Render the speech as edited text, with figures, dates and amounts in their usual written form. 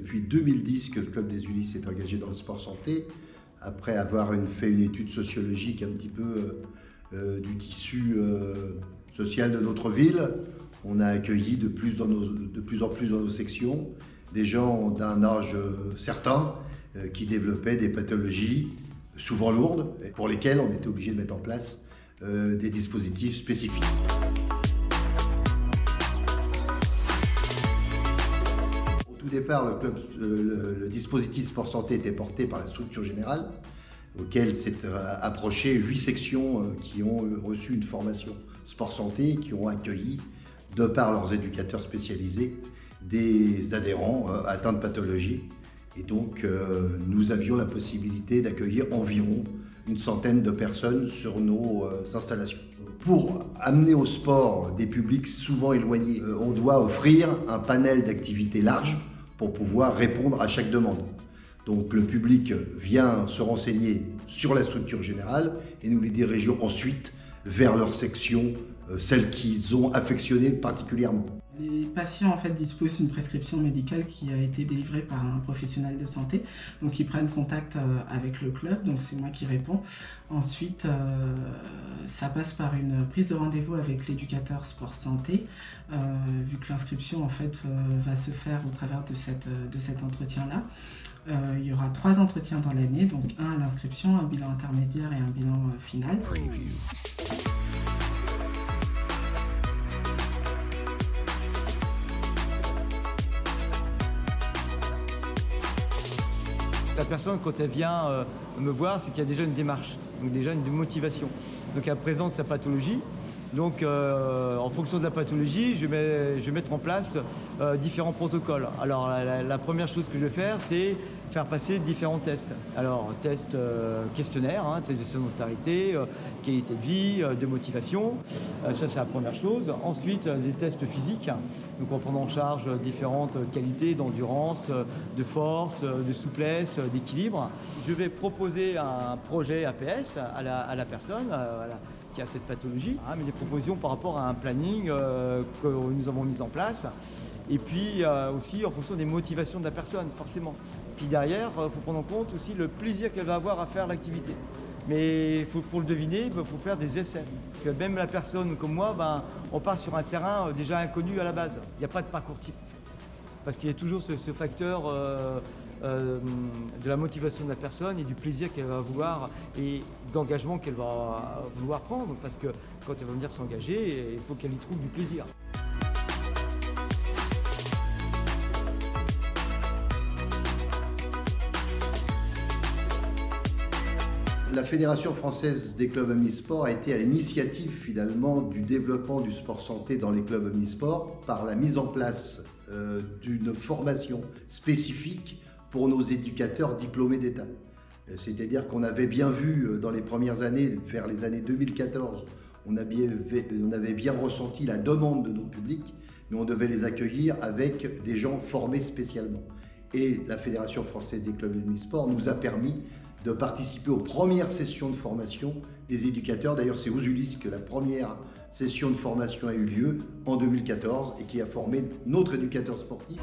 depuis 2010 que le Club des Ulysses est engagé dans le sport santé, après avoir fait une étude sociologique un petit peu du tissu social de notre ville. On a accueilli de plus en plus dans nos sections des gens d'un âge certain qui développaient des pathologies souvent lourdes, pour lesquelles on était obligé de mettre en place des dispositifs spécifiques. Au tout départ, le dispositif sport santé était porté par la structure générale, auquel s'est approché 8 sections qui ont reçu une formation sport santé et qui ont accueilli, de par leurs éducateurs spécialisés, des adhérents atteints de pathologies. Et donc, nous avions la possibilité d'accueillir environ une centaine de personnes sur nos installations. Pour amener au sport des publics souvent éloignés, on doit offrir un panel d'activités large pour pouvoir répondre à chaque demande. Donc le public vient se renseigner sur la structure générale et nous les dirigeons ensuite vers leur section, celles qu'ils ont affectionnées particulièrement. Les patients en fait disposent d'une prescription médicale qui a été délivrée par un professionnel de santé, donc ils prennent contact avec le club, donc c'est moi qui réponds. Ensuite, ça passe par une prise de rendez-vous avec l'éducateur sport santé, vu que l'inscription en fait va se faire au travers de cet entretien-là. Il y aura 3 entretiens dans l'année, donc un à l'inscription, un bilan intermédiaire et un bilan final. La personne, quand elle vient me voir, c'est qu'il y a déjà une démarche, donc déjà une motivation. Donc elle présente sa pathologie. Donc en fonction de la pathologie, je vais mettre en place différents protocoles. Alors la première chose que je vais faire, c'est faire passer différents tests. Alors test questionnaire, test de sédentarité, qualité de vie, de motivation. Ça c'est la première chose. Ensuite des tests physiques. Donc on prend en charge différentes qualités d'endurance, de force, de souplesse, d'équilibre. Je vais proposer un projet APS à la personne. Qui a cette pathologie, mais des propositions par rapport à un planning que nous avons mis en place. Et puis aussi en fonction des motivations de la personne, forcément. Puis derrière, il faut prendre en compte aussi le plaisir qu'elle va avoir à faire l'activité. Mais pour le deviner, il faut faire des essais. Parce que même la personne comme moi, on part sur un terrain déjà inconnu à la base. Il n'y a pas de parcours type. Parce qu'il y a toujours ce facteur de la motivation de la personne et du plaisir qu'elle va avoir et d'engagement qu'elle va vouloir prendre. Parce que quand elle va venir s'engager, il faut qu'elle y trouve du plaisir. La Fédération française des clubs omnisports a été à l'initiative finalement du développement du sport santé dans les clubs omnisports par la mise en place d'une formation spécifique pour nos éducateurs diplômés d'État. C'est-à-dire qu'on avait bien vu dans les premières années, vers les années 2014, on avait bien ressenti la demande de notre public, mais on devait les accueillir avec des gens formés spécialement. Et la Fédération française des clubs omnisports nous a permis de participer aux premières sessions de formation des éducateurs. D'ailleurs, c'est aux Ulysses que la première session de formation a eu lieu en 2014 et qui a formé notre éducateur sportif.